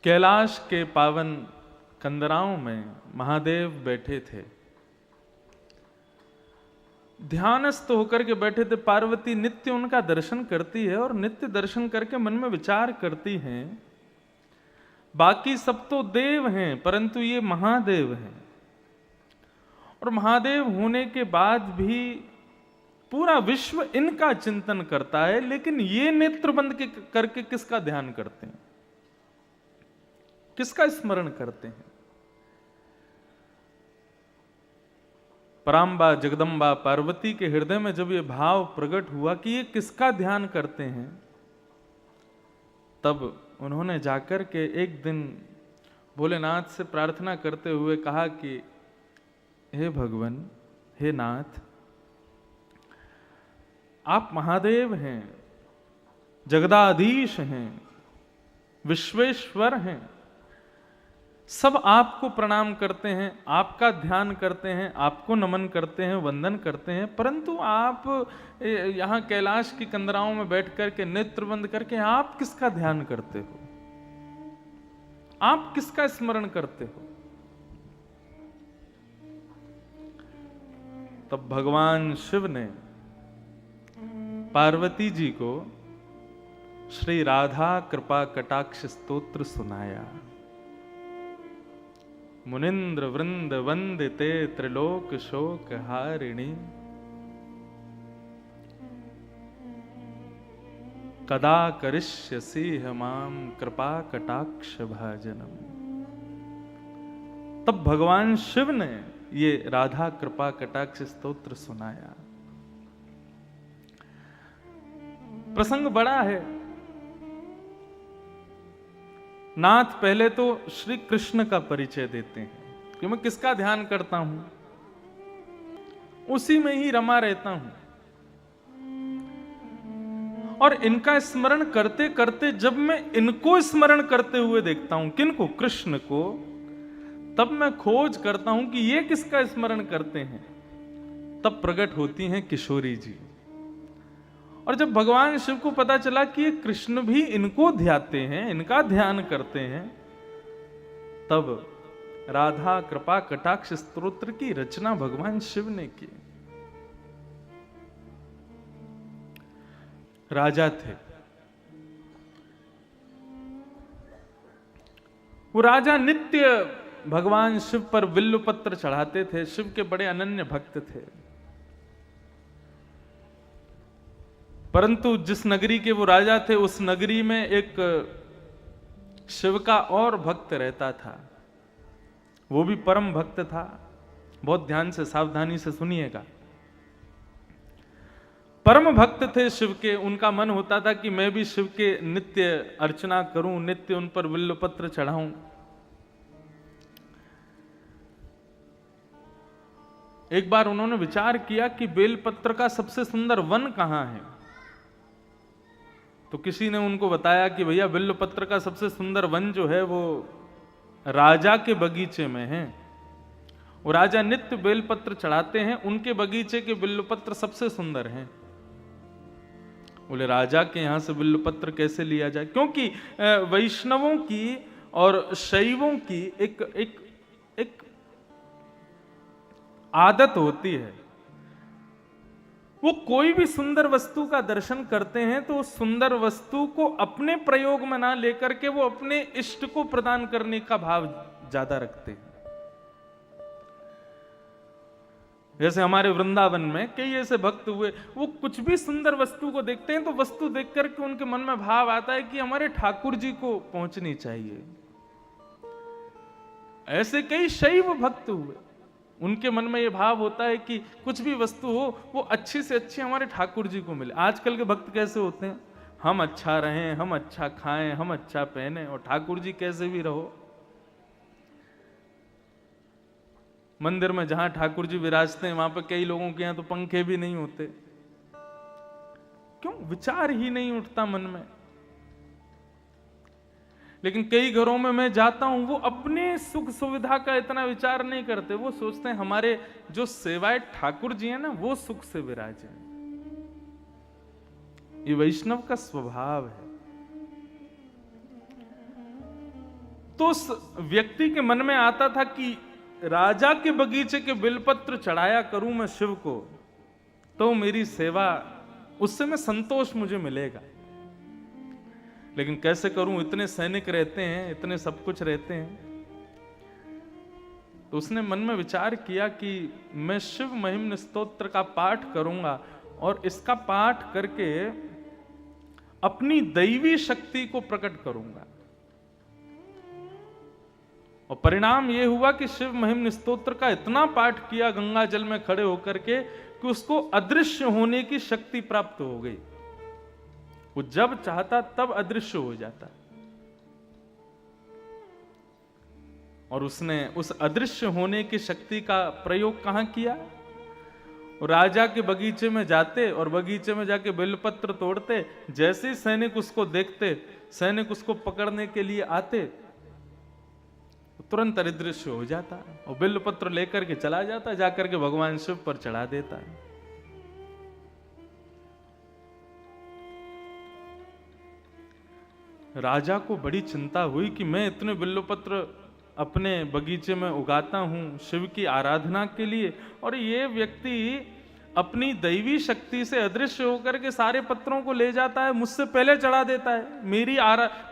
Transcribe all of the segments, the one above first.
कैलाश के पावन कंदराओं में महादेव बैठे थे, ध्यानस्थ होकर के बैठे थे। पार्वती नित्य उनका दर्शन करती है और नित्य दर्शन करके मन में विचार करती हैं, बाकी सब तो देव हैं परंतु ये महादेव हैं, और महादेव होने के बाद भी पूरा विश्व इनका चिंतन करता है, लेकिन ये नेत्र बंद करके किसका ध्यान करते हैं, किसका स्मरण करते हैं। पराम्बा जगदम्बा पार्वती के हृदय में जब ये भाव प्रकट हुआ कि ये किसका ध्यान करते हैं, तब उन्होंने जाकर के एक दिन भोलेनाथ से प्रार्थना करते हुए कहा कि हे भगवान, हे नाथ, आप महादेव हैं, जगदाधीश हैं, विश्वेश्वर हैं, सब आपको प्रणाम करते हैं, आपका ध्यान करते हैं, आपको नमन करते हैं, वंदन करते हैं, परंतु आप यहाँ कैलाश की कंदराओं में बैठ करके नेत्र बंद करके आप किसका ध्यान करते हो, आप किसका स्मरण करते हो। तब भगवान शिव ने पार्वती जी को श्री राधा कृपा कटाक्ष स्तोत्र सुनाया। मुनिंद्र वृंद वंदिते त्रिलोक शोक हारिणी, कदा करिष्यसि माम कृपा कटाक्ष भाजनम। तब भगवान शिव ने ये राधा कृपा कटाक्ष स्तोत्र सुनाया। प्रसंग बड़ा है। नाथ पहले तो श्री कृष्ण का परिचय देते हैं कि मैं किसका ध्यान करता हूं, उसी में ही रमा रहता हूं, और इनका स्मरण करते करते जब मैं इनको स्मरण करते हुए देखता हूं, किनको, कृष्ण को, तब मैं खोज करता हूं कि ये किसका स्मरण करते हैं। तब प्रकट होती हैं किशोरी जी। और जब भगवान शिव को पता चला कि ये कृष्ण भी इनको ध्याते हैं, इनका ध्यान करते हैं, तब राधा कृपा कटाक्ष स्तोत्र की रचना भगवान शिव ने की। राजा थे, वो राजा नित्य भगवान शिव पर बिल्व पत्र चढ़ाते थे, शिव के बड़े अनन्य भक्त थे। परंतु जिस नगरी के वो राजा थे, उस नगरी में एक शिव का और भक्त रहता था, वो भी परम भक्त था। बहुत ध्यान से सावधानी से सुनिएगा। परम भक्त थे शिव के, उनका मन होता था कि मैं भी शिव के नित्य अर्चना करूं, नित्य उन पर बिल्व पत्र चढ़ाऊं। एक बार उन्होंने विचार किया कि बेलपत्र का सबसे सुंदर वन कहां है। तो किसी ने उनको बताया कि भैया बिल्वपत्र का सबसे सुंदर वन जो है वो राजा के बगीचे में है, वो राजा नित्य बेलपत्र चढ़ाते हैं, उनके बगीचे के बिल्वपत्र सबसे सुंदर हैं। बोले राजा के यहां से बिल्वपत्र कैसे लिया जाए, क्योंकि वैष्णवों की और शैवों की एक आदत होती है, वो कोई भी सुंदर वस्तु का दर्शन करते हैं तो उस सुंदर वस्तु को अपने प्रयोग में ना लेकर के वो अपने इष्ट को प्रदान करने का भाव ज्यादा रखते हैं। जैसे हमारे वृंदावन में कई ऐसे भक्त हुए, वो कुछ भी सुंदर वस्तु को देखते हैं तो वस्तु देख करके उनके मन में भाव आता है कि हमारे ठाकुर जी को पहुंचनी चाहिए। ऐसे कई शैव भक्त हुए, उनके मन में यह भाव होता है कि कुछ भी वस्तु हो वो अच्छी से अच्छी हमारे ठाकुर जी को मिले। आजकल के भक्त कैसे होते हैं, हम अच्छा रहें, हम अच्छा खाएं, हम अच्छा पहने, और ठाकुर जी कैसे भी रहो। मंदिर में जहां ठाकुर जी विराजते हैं वहां पर कई लोगों के यहां तो पंखे भी नहीं होते। क्यों? विचार ही नहीं उठता मन में। लेकिन कई घरों में मैं जाता हूं, वो अपने सुख सुविधा का इतना विचार नहीं करते, वो सोचते हैं हमारे जो सेवाए ठाकुर जी हैं ना, वो सुख से विराजे। ये वैष्णव का स्वभाव है। तो उस व्यक्ति के मन में आता था कि राजा के बगीचे के बिलपत्र चढ़ाया करूं मैं शिव को, तो मेरी सेवा, उससे मैं संतोष मुझे मिलेगा। लेकिन कैसे करूं, इतने सैनिक रहते हैं, इतने सब कुछ रहते हैं। तो उसने मन में विचार किया कि मैं शिव महिम स्तोत्र का पाठ करूंगा और इसका पाठ करके अपनी दैवी शक्ति को प्रकट करूंगा। और परिणाम यह हुआ कि शिव महिम स्तोत्र का इतना पाठ किया गंगा जल में खड़े होकर के कि उसको अदृश्य होने की शक्ति प्राप्त हो गई। वो जब चाहता तब अदृश्य हो जाता। और उसने उस अदृश्य होने की शक्ति का प्रयोग कहां किया? राजा के बगीचे में जाते और बगीचे में जाके बेलपत्र तोड़ते। जैसे ही सैनिक उसको देखते, सैनिक उसको पकड़ने के लिए आते, तुरंत अदृश्य हो जाता और बेलपत्र लेकर के चला जाता, जाकर के भगवान शिव पर चढ़ा देता। राजा को बड़ी चिंता हुई कि मैं इतने बिल्वपत्र अपने बगीचे में उगाता हूं शिव की आराधना के लिए, और ये व्यक्ति अपनी दैवी शक्ति से अदृश्य होकर के सारे पत्रों को ले जाता है, मुझसे पहले चढ़ा देता है।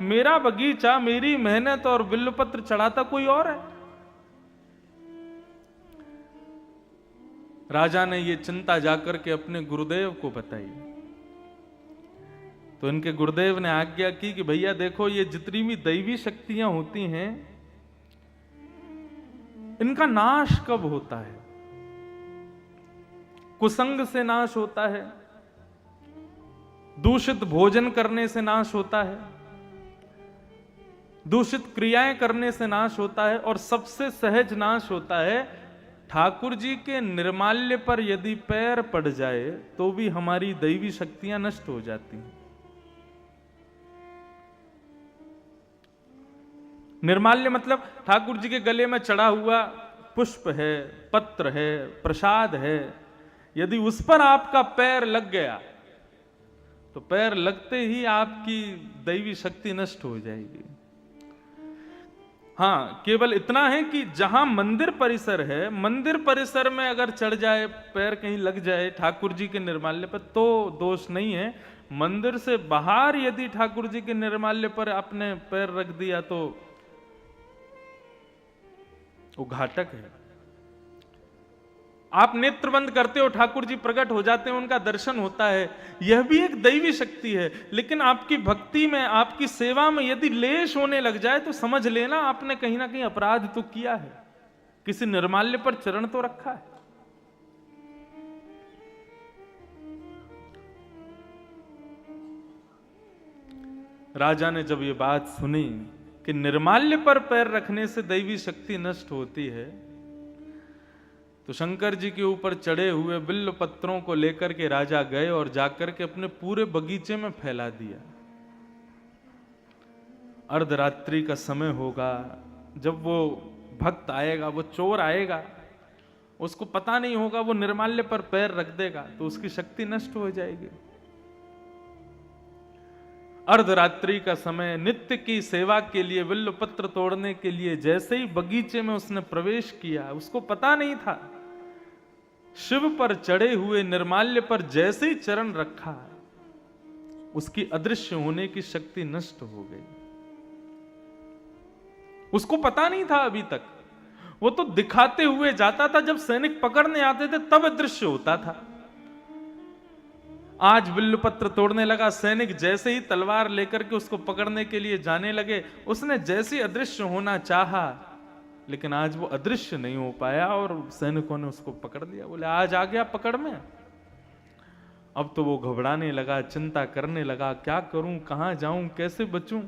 मेरा बगीचा, मेरी मेहनत और बिल्वपत्र चढ़ाता कोई और है। राजा ने ये चिंता जाकर के अपने गुरुदेव को बताई। तो इनके गुरुदेव ने आज्ञा की कि भैया देखो, ये जितनी भी दैवी शक्तियां होती हैं, इनका नाश कब होता है? कुसंग से नाश होता है, दूषित भोजन करने से नाश होता है, दूषित क्रियाएं करने से नाश होता है, और सबसे सहज नाश होता है ठाकुर जी के निर्माल्य पर यदि पैर पड़ जाए तो भी हमारी दैवी शक्तियां नष्ट हो जाती हैं। निर्माल्य मतलब ठाकुर जी के गले में चढ़ा हुआ पुष्प है, पत्र है, प्रसाद है, यदि उस पर आपका पैर लग गया तो पैर लगते ही आपकी दैवी शक्ति नष्ट हो जाएगी। हाँ, केवल इतना है कि जहां मंदिर परिसर है, मंदिर परिसर में अगर चढ़ जाए, पैर कहीं लग जाए ठाकुर जी के निर्माल्य पर, तो दोष नहीं है। मंदिर से बाहर यदि ठाकुर जी के निर्माल्य पर आपने पैर रख दिया तो वो घातक है। आप नेत्र बंद करते हो, ठाकुर जी प्रकट हो जाते हैं, उनका दर्शन होता है, यह भी एक दैवी शक्ति है। लेकिन आपकी भक्ति में, आपकी सेवा में यदि लेश होने लग जाए तो समझ लेना आपने कहीं ना कहीं अपराध तो किया है, किसी निर्माल्य पर चरण तो रखा है। राजा ने जब ये बात सुनी कि निर्माल्य पर पैर रखने से दैवी शक्ति नष्ट होती है, तो शंकर जी के ऊपर चढ़े हुए बिल्व पत्रों को लेकर के राजा गए और जाकर के अपने पूरे बगीचे में फैला दिया। अर्धरात्रि का समय होगा, जब वो भक्त आएगा, वो चोर आएगा, उसको पता नहीं होगा, वो निर्माल्य पर पैर रख देगा तो उसकी शक्ति नष्ट हो जाएगी। अर्धरात्रि का समय, नित्य की सेवा के लिए, बिल्व पत्र तोड़ने के लिए जैसे ही बगीचे में उसने प्रवेश किया, उसको पता नहीं था, शिव पर चढ़े हुए निर्माल्य पर जैसे ही चरण रखा, उसकी अदृश्य होने की शक्ति नष्ट हो गई। उसको पता नहीं था अभी तक, वो तो दिखाते हुए जाता था, जब सैनिक पकड़ने आते थे तब अदृश्य होता था। आज बिल्वपत्र तोड़ने लगा, सैनिक जैसे ही तलवार लेकर के उसको पकड़ने के लिए जाने लगे, उसने जैसे अदृश्य होना चाहा, लेकिन आज वो अदृश्य नहीं हो पाया और सैनिकों ने उसको पकड़ लिया। बोले आज आ गया पकड़ में। अब तो वो घबराने लगा, चिंता करने लगा, क्या करूं, कहां जाऊं, कैसे बचूं।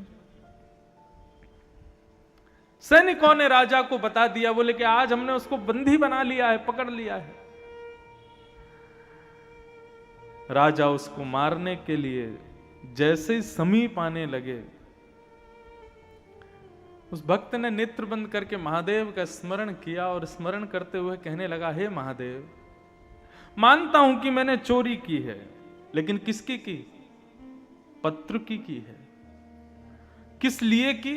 सैनिकों ने राजा को बता दिया, बोले कि आज हमने उसको बंदी बना लिया है, पकड़ लिया है। राजा उसको मारने के लिए जैसे ही समीप आने लगे, उस भक्त ने नेत्र बंद करके महादेव का स्मरण किया और स्मरण करते हुए कहने लगा, हे महादेव, मानता हूं कि मैंने चोरी की है, लेकिन किसकी की? पत्र की है। किस लिए की?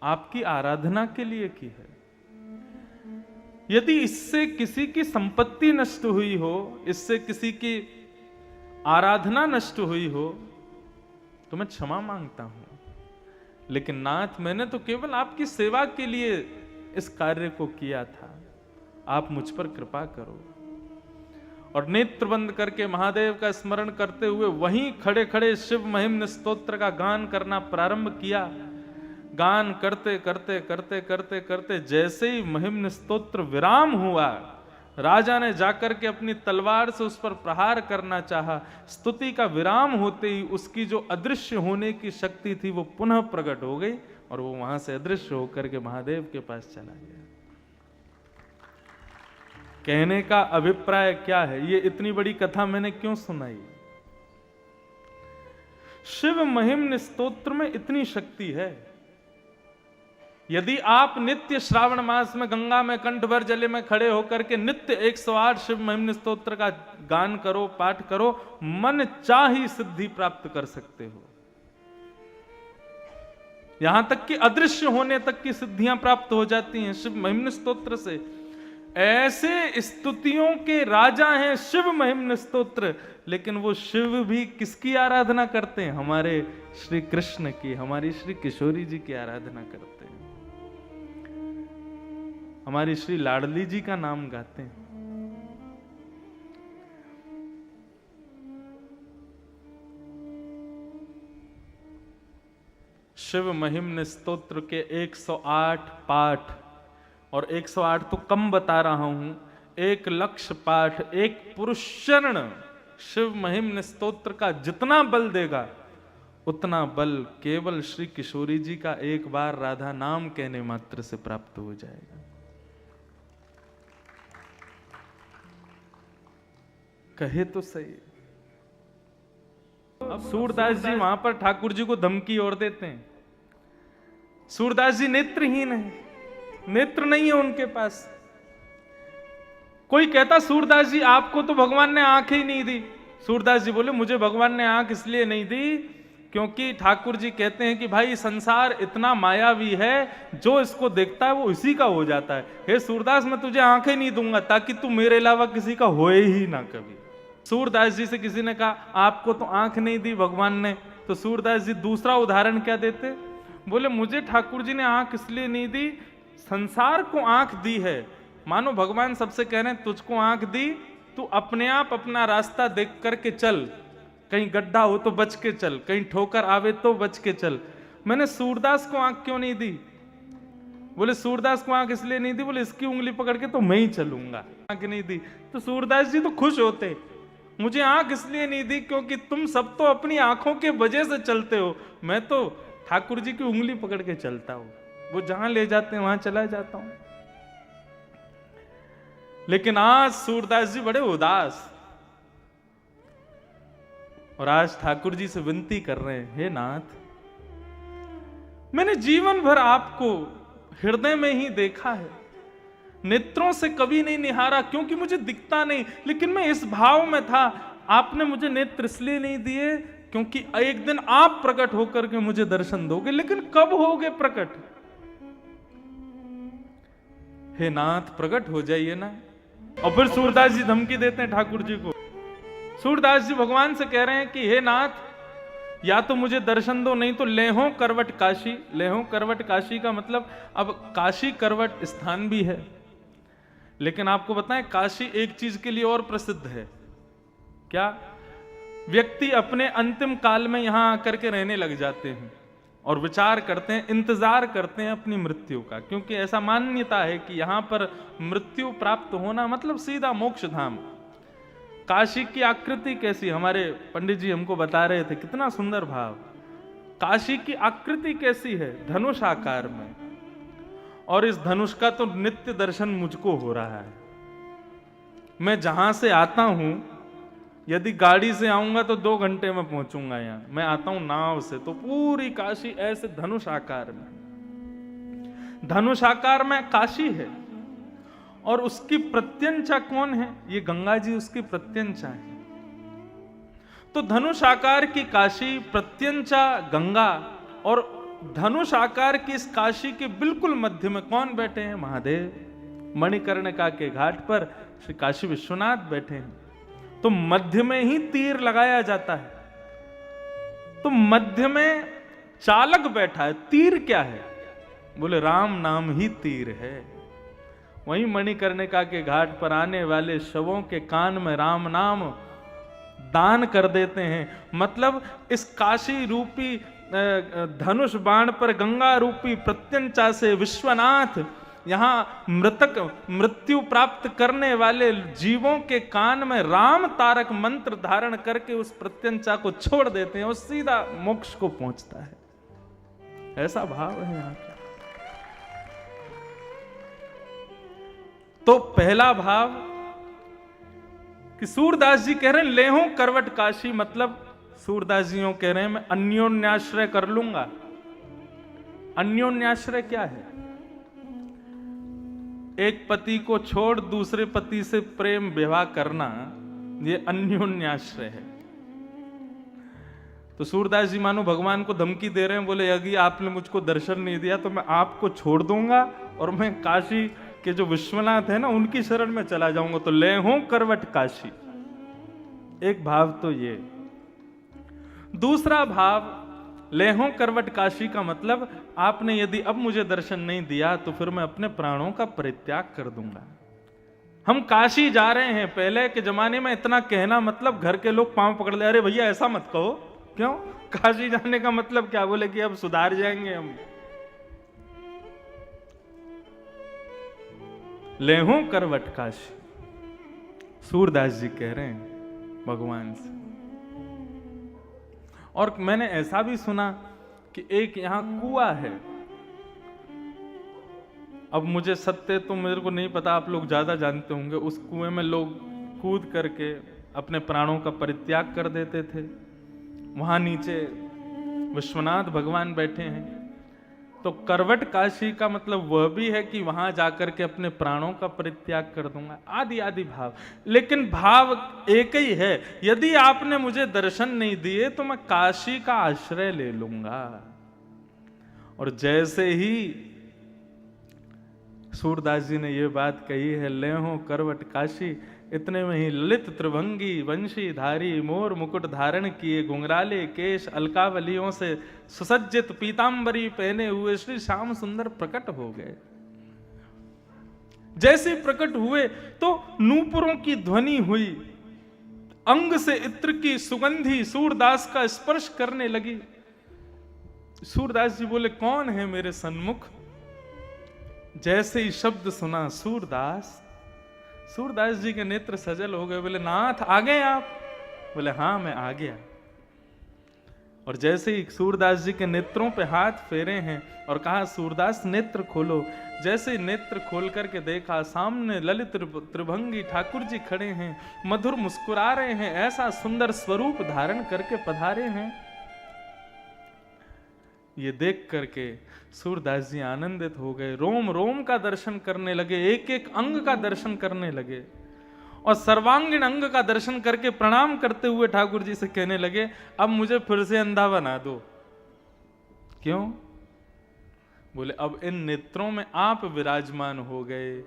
आपकी आराधना के लिए की है। यदि इससे किसी की संपत्ति नष्ट हुई हो, इससे किसी की आराधना नष्ट हुई हो, तो मैं क्षमा मांगता हूं। लेकिन नाथ, मैंने तो केवल आपकी सेवा के लिए इस कार्य को किया था, आप मुझ पर कृपा करो। और नेत्र बंद करके महादेव का स्मरण करते हुए वहीं खड़े खड़े शिव महिम्न स्तोत्र का गान करना प्रारंभ किया। गान करते करते करते करते करते जैसे ही महिम्न स्तोत्र विराम हुआ, राजा ने जाकर के अपनी तलवार से उस पर प्रहार करना चाहा। स्तुति का विराम होते ही उसकी जो अदृश्य होने की शक्ति थी वो पुनः प्रकट हो गई और वो वहां से अदृश्य होकर के महादेव के पास चला गया। कहने का अभिप्राय क्या है? ये इतनी बड़ी कथा मैंने क्यों सुनाई? शिव महिम्न स्तोत्र में इतनी शक्ति है। यदि आप नित्य श्रावण मास में गंगा में कंठ भर जले में खड़े होकर के नित्य 108 शिव महिम्न स्तोत्र का गान करो, पाठ करो, मन चाही सिद्धि प्राप्त कर सकते हो। यहां तक कि अदृश्य होने तक की सिद्धियां प्राप्त हो जाती हैं शिव महिम्न स्तोत्र से। ऐसे स्तुतियों के राजा हैं शिव महिम्न स्तोत्र, लेकिन वो शिव भी किसकी आराधना करते हैं? हमारे श्री कृष्ण की, हमारी श्री किशोरी जी की आराधना करते हैं, हमारी श्री लाडली जी का नाम गाते हैं। शिव महिम्न स्तोत्र के 108 पाठ, और 108 तो कम बता रहा हूं, 1,00,000 पाठ, एक पुरुष चरण शिव महिम्न स्तोत्र का जितना बल देगा, उतना बल केवल श्री किशोरी जी का एक बार राधा नाम कहने मात्र से प्राप्त हो जाएगा। कहे तो सही। अब सूरदास जी वहां पर ठाकुर जी को धमकी और देते हैं। सूरदास जी नेत्रहीन है, नेत्र नहीं है उनके पास। कोई कहता सूरदास जी आपको तो भगवान ने आंख ही नहीं दी। सूरदास जी बोले मुझे भगवान ने आंख इसलिए नहीं दी क्योंकि ठाकुर जी कहते हैं कि भाई संसार इतना मायावी है, जो इसको देखता है वो इसी का हो जाता है। हे सूरदास, मैं तुझे आंखें नहीं दूंगा ताकि तू मेरे अलावा किसी का होए ही ना कभी। सूरदास जी से किसी ने कहा आपको तो आंख नहीं दी भगवान ने, तो सूरदास जी दूसरा उदाहरण क्या देते? बोले मुझे ठाकुर जी ने आंख इसलिए नहीं दी, संसार को आंख दी है। मानो भगवान सबसे कह रहे हैं तुझको आंख दी, तू अपने आप अपना रास्ता देख करके चल, कहीं गड्ढा हो तो बच के चल, कहीं ठोकर आवे तो बच के चल। मैंने सूरदास को आंख क्यों नहीं दी? बोले सूरदास को आंख इसलिए नहीं दी, बोले इसकी उंगली पकड़ के तो मैं ही चलूंगा। आंख नहीं दी तो सूरदास जी तो खुश होते। मुझे आंख इसलिए नहीं दी क्योंकि तुम सब तो अपनी आंखों के वजह से चलते हो, मैं तो ठाकुर जी की उंगली पकड़ के चलता हूं, वो जहां ले जाते हैं वहां चला जाता हूं। लेकिन आज सूरदास जी बड़े उदास, और आज ठाकुर जी से विनती कर रहे हैं, हे नाथ, मैंने जीवन भर आपको हृदय में ही देखा है, नेत्रों से कभी नहीं निहारा क्योंकि मुझे दिखता नहीं, लेकिन मैं इस भाव में था। आपने मुझे नेत्र इसलिए नहीं दिए क्योंकि एक दिन आप प्रकट होकर के मुझे दर्शन दोगे, लेकिन कब होगे प्रकट? हे नाथ, प्रकट हो जाइए ना। और फिर सूरदास जी धमकी देते हैं ठाकुर जी को। सूरदास जी भगवान से कह रहे हैं कि हे नाथ, या तो मुझे दर्शन दो, नहीं तो लेहो करवट काशी। लेहो करवट काशी का मतलब, अब काशी करवट स्थान भी है, लेकिन आपको बताएं काशी एक चीज के लिए और प्रसिद्ध है। क्या? व्यक्ति अपने अंतिम काल में यहां आकर के रहने लग जाते हैं और विचार करते हैं, इंतजार करते हैं अपनी मृत्यु का, क्योंकि ऐसा मान्यता है कि यहां पर मृत्यु प्राप्त होना मतलब सीधा मोक्ष धाम। काशी की आकृति कैसी, हमारे पंडित जी हमको बता रहे थे, कितना सुंदर भाव। काशी की आकृति कैसी है? धनुष आकार में, और इस धनुष का तो नित्य दर्शन मुझको हो रहा है। मैं जहां से आता हूं, यदि गाड़ी से आऊंगा तो 2 घंटे में पहुंचूंगा यहां। मैं आता हूं नाव से, तो पूरी काशी ऐसे धनुष आकार में, धनुष आकार में काशी है। और उसकी प्रत्यंचा कौन है? ये गंगा जी उसकी प्रत्यंचा है। तो धनुष आकार की काशी, प्रत्यंचा गंगा, और धनुष आकार की इस काशी के बिल्कुल मध्य में कौन बैठे हैं? महादेव। मणिकर्णिका के घाट पर श्री काशी विश्वनाथ बैठे हैं। तो मध्य में ही तीर लगाया जाता है। तो मध्य में चालक बैठा है, तीर क्या है? बोले राम नाम ही तीर है। वहीं मणिकर्णिका के घाट पर आने वाले शवों के कान में राम नाम दान कर देते हैं। मतलब इस काशी रूपी धनुष बाण पर गंगा रूपी प्रत्यंचा से विश्वनाथ यहां मृत्यु प्राप्त करने वाले जीवों के कान में राम तारक मंत्र धारण करके उस प्रत्यंचा को छोड़ देते हैं और सीधा मोक्ष को पहुंचता है। ऐसा भाव है यहां का। तो पहला भाव कि सूरदास जी कह रहे हैं लेहो करवट काशी, मतलब सूरदास जी कह रहे हैं मैं अन्योन्याश्रय कर लूंगा। अन्योन्याश्रय क्या है? एक पति को छोड़ दूसरे पति से प्रेम विवाह करना, ये अन्योन्याश्रय है। तो सूरदास जी मानो भगवान को धमकी दे रहे हैं, बोले यदि आपने मुझको दर्शन नहीं दिया तो मैं आपको छोड़ दूंगा और मैं काशी के जो विश्वनाथ है ना उनकी शरण में चला जाऊंगा। तो लेहो करवट काशी, एक भाव तो ये। दूसरा भाव लेहो करवट काशी का मतलब आपने यदि अब मुझे दर्शन नहीं दिया तो फिर मैं अपने प्राणों का परित्याग कर दूंगा। हम काशी जा रहे हैं। पहले के जमाने में इतना कहना मतलब घर के लोग पांव पकड़ ले, अरे भैया ऐसा मत कहो। क्यों? काशी जाने का मतलब क्या? बोले कि अब सुधार जाएंगे हम। लेहो करवट काशी, सूरदास जी कह रहे हैं भगवान से। और मैंने ऐसा भी सुना कि एक यहां कुआं है। अब मुझे सत्य तो मेरे को नहीं पता, आप लोग ज्यादा जानते होंगे। उस कुएं में लोग कूद करके अपने प्राणों का परित्याग कर देते थे। वहां नीचे विश्वनाथ भगवान बैठे हैं। तो करवट काशी का मतलब वह भी है कि वहां जाकर के अपने प्राणों का परित्याग कर दूंगा, आदि आदि भाव। लेकिन भाव एक ही है, यदि आपने मुझे दर्शन नहीं दिए तो मैं काशी का आश्रय ले लूंगा। और जैसे ही सूरदास जी ने यह बात कही है, लेहो करवट काशी, इतने में ही ललित त्रिभंगी वंशी धारी मोर मुकुट धारण किए घुंघराले केश अलकावलियों से सुसज्जित पीतांबरी पहने हुए श्री श्याम सुंदर प्रकट हो गए। जैसे प्रकट हुए तो नूपुरों की ध्वनि हुई, अंग से इत्र की सुगंधी सूरदास का स्पर्श करने लगी। सूरदास जी बोले कौन है मेरे सन्मुख? जैसे ही शब्द सुना सूरदास, सूरदास जी के नेत्र सजल हो गए। बोले नाथ आ गए आप? बोले हाँ मैं आ गया। और जैसे ही सूरदास जी के नेत्रों पे हाथ फेरे हैं और कहा सूरदास नेत्र खोलो। जैसे ही नेत्र खोल करके देखा, सामने ललित त्रिभंगी ठाकुर जी खड़े हैं, मधुर मुस्कुरा रहे हैं, ऐसा सुंदर स्वरूप धारण करके पधारे हैं। ये देख करके सूरदास जी आनंदित हो गए, रोम रोम का दर्शन करने लगे, एक एक अंग का दर्शन करने लगे और सर्वांगीण अंग का दर्शन करके प्रणाम करते हुए ठाकुर जी से कहने लगे अब मुझे फिर से अंधा बना दो। क्यों? बोले अब इन नेत्रों में आप विराजमान हो गए,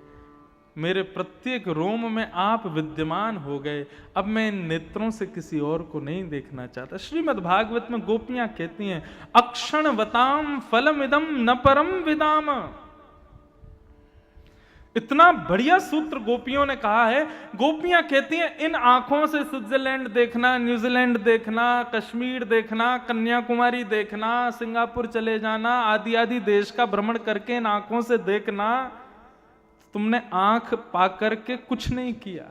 मेरे प्रत्येक रोम में आप विद्यमान हो गए, अब मैं इन नेत्रों से किसी और को नहीं देखना चाहता। श्रीमद् भागवत में गोपियां कहती हैं अक्षण वताम फलमिदम न परम विदाम। इतना बढ़िया सूत्र गोपियों ने कहा है। गोपियां कहती हैं इन आंखों से स्विट्जरलैंड देखना, न्यूजीलैंड देखना, कश्मीर देखना, कन्याकुमारी देखना, सिंगापुर चले जाना, आदि आदि देश का भ्रमण करके इन आंखों से देखना, तुमने आंख पाकर के कुछ नहीं किया।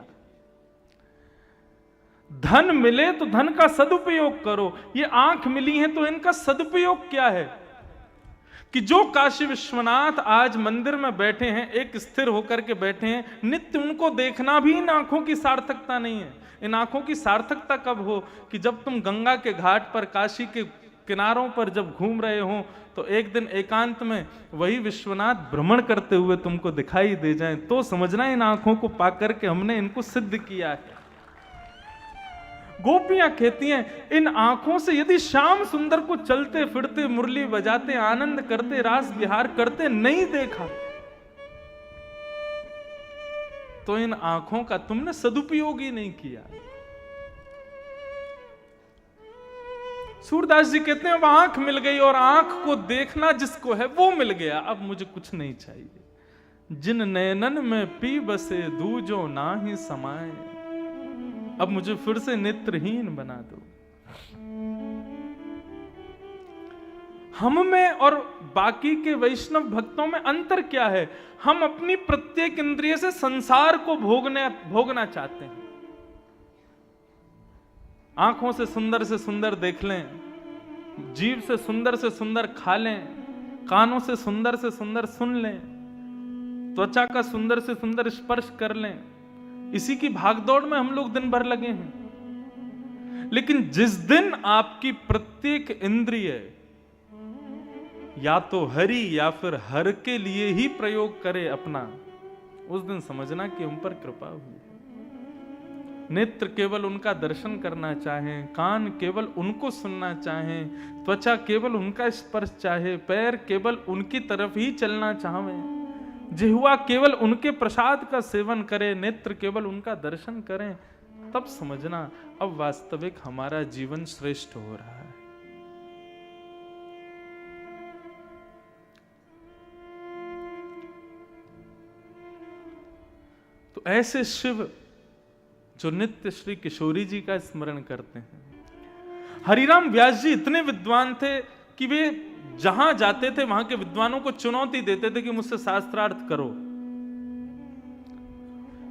धन मिले तो धन का सदुपयोग करो। ये आंख मिली है तो इनका सदुपयोग क्या है कि जो काशी विश्वनाथ आज मंदिर में बैठे हैं, एक स्थिर होकर के बैठे हैं, नित्य उनको देखना भी इन आंखों की सार्थकता नहीं है। इन आंखों की सार्थकता कब हो कि जब तुम गंगा के घाट पर, काशी के किनारों पर जब घूम रहे हो तो एक दिन एकांत में वही विश्वनाथ भ्रमण करते हुए तुमको दिखाई दे जाए, तो समझना इन आंखों को पाकर के हमने इनको सिद्ध किया है। गोपियां कहती हैं, इन आंखों से यदि श्याम सुंदर को चलते फिरते, मुरली बजाते, आनंद करते, रास विहार करते नहीं देखा, तो इन आंखों का तुमने सदुपयोग ही नहीं किया। सूरदास जी कहते हैं, अब आंख मिल गई और आंख को देखना जिसको है वो मिल गया, अब मुझे कुछ नहीं चाहिए। जिन नयनन में पी बसे दूजो ना ही समाए, अब मुझे फिर से नेत्रहीन बना दो। हम में और बाकी के वैष्णव भक्तों में अंतर क्या है? हम अपनी प्रत्येक इंद्रिय से संसार को भोगना चाहते हैं। आंखों से सुंदर देख लें, जीभ से सुंदर खा लें, कानों से सुंदर सुन लें, त्वचा का सुंदर से सुंदर स्पर्श कर लें। इसी की भागदौड़ में हम लोग दिन भर लगे हैं। लेकिन जिस दिन आपकी प्रत्येक इंद्रिय या तो हरि या फिर हर के लिए ही प्रयोग करे अपना, उस दिन समझना कि उन पर कृपा हुई है। नेत्र केवल उनका दर्शन करना चाहें, कान केवल उनको सुनना चाहें, त्वचा केवल उनका स्पर्श चाहे, पैर केवल उनकी तरफ ही चलना चाहें, जिह्वा केवल उनके प्रसाद का सेवन करे, नेत्र केवल उनका दर्शन करें, तब समझना अब वास्तविक हमारा जीवन श्रेष्ठ हो रहा है। तो ऐसे शिव जो नित्य श्री किशोरी जी का स्मरण करते हैं। हरिराम व्यास जी इतने विद्वान थे कि वे जहां जाते थे वहां के विद्वानों को चुनौती देते थे कि मुझसे शास्त्रार्थ करो,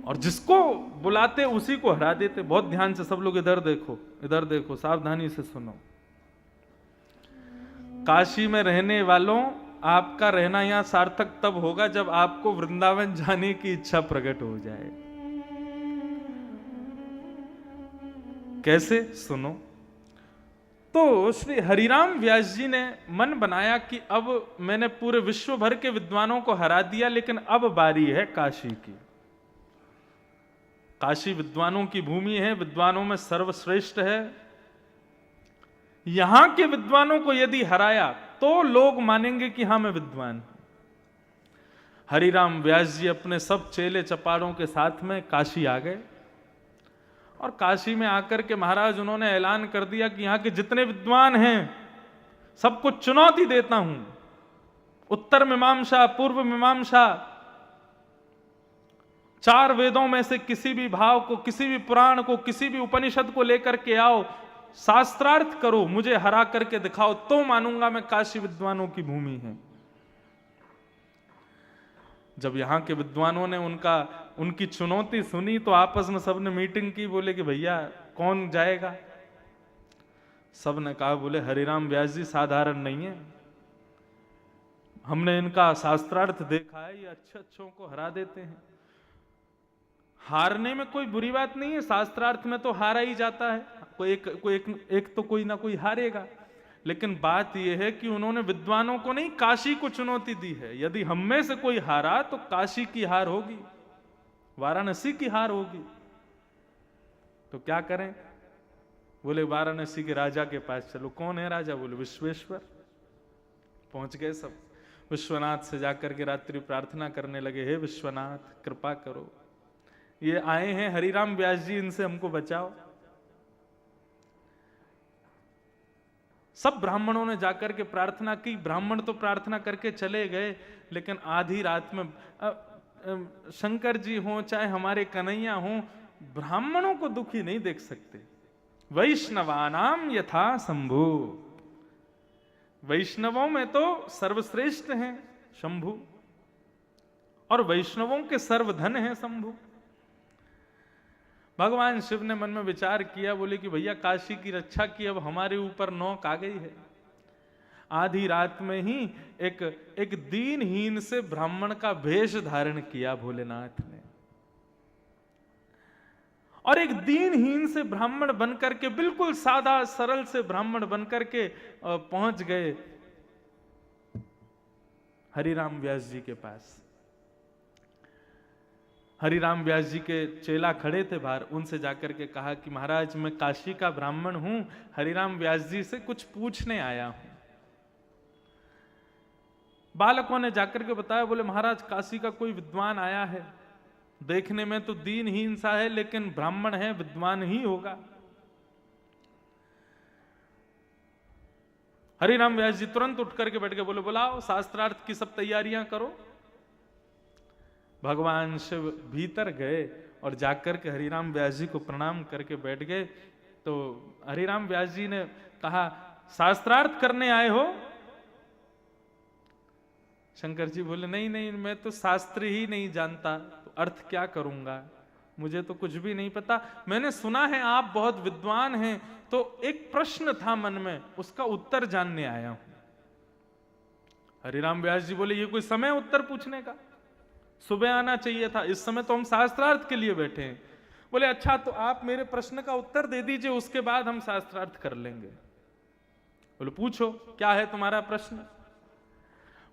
और जिसको बुलाते उसी को हरा देते। बहुत ध्यान से सब लोग इधर देखो, सावधानी से सुनो। काशी में रहने वालों, आपका रहना यहां सार्थक तब होगा जब आपको वृंदावन जाने की इच्छा प्रकट हो जाए। कैसे? सुनो। तो श्री हरिराम व्यास जी ने मन बनाया कि अब मैंने पूरे विश्व भर के विद्वानों को हरा दिया, लेकिन अब बारी है काशी की। काशी विद्वानों की भूमि है, विद्वानों में सर्वश्रेष्ठ है। यहां के विद्वानों को यदि हराया तो लोग मानेंगे कि हां मैं विद्वान हूं। हरिराम व्यास जी अपने सब चेले चपाड़ों के साथ में काशी आ गए, और काशी में आकर के महाराज उन्होंने ऐलान कर दिया कि यहां के जितने विद्वान हैं सबको चुनौती देता हूं। उत्तर मीमांसा, पूर्व मीमांसा, 4 वेदों में से किसी भी भाव को, किसी भी पुराण को, किसी भी उपनिषद को लेकर के आओ, शास्त्रार्थ करो, मुझे हरा करके दिखाओ, तो मानूंगा मैं काशी विद्वानों की भूमि है। जब यहां के विद्वानों ने उनकी चुनौती सुनी तो आपस में सबने मीटिंग की, बोले कि भैया कौन जाएगा? सबने कहा, बोले हरिराम व्यास जी साधारण नहीं है, हमने इनका शास्त्रार्थ देखा है, ये अच्छों को हरा देते हैं। हारने में कोई बुरी बात नहीं है, शास्त्रार्थ में तो हारा ही जाता है, एक तो कोई ना कोई हारेगा। लेकिन बात यह है कि उन्होंने विद्वानों को नहीं, काशी को चुनौती दी है। यदि हम में से कोई हारा तो काशी की हार होगी, वाराणसी की हार होगी। तो क्या करें? बोले वाराणसी के राजा के पास चलो। कौन है राजा? बोले विश्वेश्वर। पहुंच गए सब, विश्वनाथ से जाकर के रात्रि प्रार्थना करने लगे, हे विश्वनाथ कृपा करो, ये आए हैं हरिराम व्यास जी, इनसे हमको बचाओ। सब ब्राह्मणों ने जाकर के प्रार्थना की। ब्राह्मण तो प्रार्थना करके चले गए, लेकिन आधी रात में शंकर जी हों चाहे हमारे कन्हैया हों, ब्राह्मणों को दुखी नहीं देख सकते। वैष्णवानाम यथा शंभु, वैष्णवों में तो सर्वश्रेष्ठ हैं शंभु, और वैष्णवों के सर्वधन हैं शंभु। भगवान शिव ने मन में विचार किया, बोले कि भैया काशी की रक्षा की, अब हमारे ऊपर नौक आ गई है। आधी रात में ही एक दीनहीन से ब्राह्मण का वेश धारण किया भोलेनाथ ने, और एक दीनहीन से ब्राह्मण बनकर के, बिल्कुल सादा सरल से ब्राह्मण बनकर के पहुंच गए हरिराम व्यास जी के पास। हरिराम व्यास जी के चेला खड़े थे बाहर, उनसे जाकर के कहा कि महाराज मैं काशी का ब्राह्मण हूं, हरिराम व्यास जी से कुछ पूछने आया हूं। बालकों ने जाकर के बताया, बोले महाराज काशी का कोई विद्वान आया है, देखने में तो दीनहीन सा है लेकिन ब्राह्मण है, विद्वान ही होगा। हरिराम व्यास जी तुरंत उठ करके बैठ के बोले, बुलाओ, शास्त्रार्थ की सब तैयारियां करो। भगवान शिव भीतर गए और जाकर के हरिराम व्यास जी को प्रणाम करके बैठ गए। तो हरिराम व्यास जी ने कहा, शास्त्रार्थ करने आए हो? शंकर जी बोले, नहीं नहीं, मैं तो शास्त्र ही नहीं जानता, तो अर्थ क्या करूंगा, मुझे तो कुछ भी नहीं पता। मैंने सुना है आप बहुत विद्वान हैं, तो एक प्रश्न था मन में, उसका उत्तर जानने आया हूं। हरिराम व्यास जी बोले, ये कोई समय उत्तर पूछने का? सुबह आना चाहिए था, इस समय तो हम शास्त्रार्थ के लिए बैठे हैं। बोले अच्छा, तो आप मेरे प्रश्न का उत्तर दे दीजिए, उसके बाद हम शास्त्रार्थ कर लेंगे। बोले पूछो, क्या है तुम्हारा प्रश्न?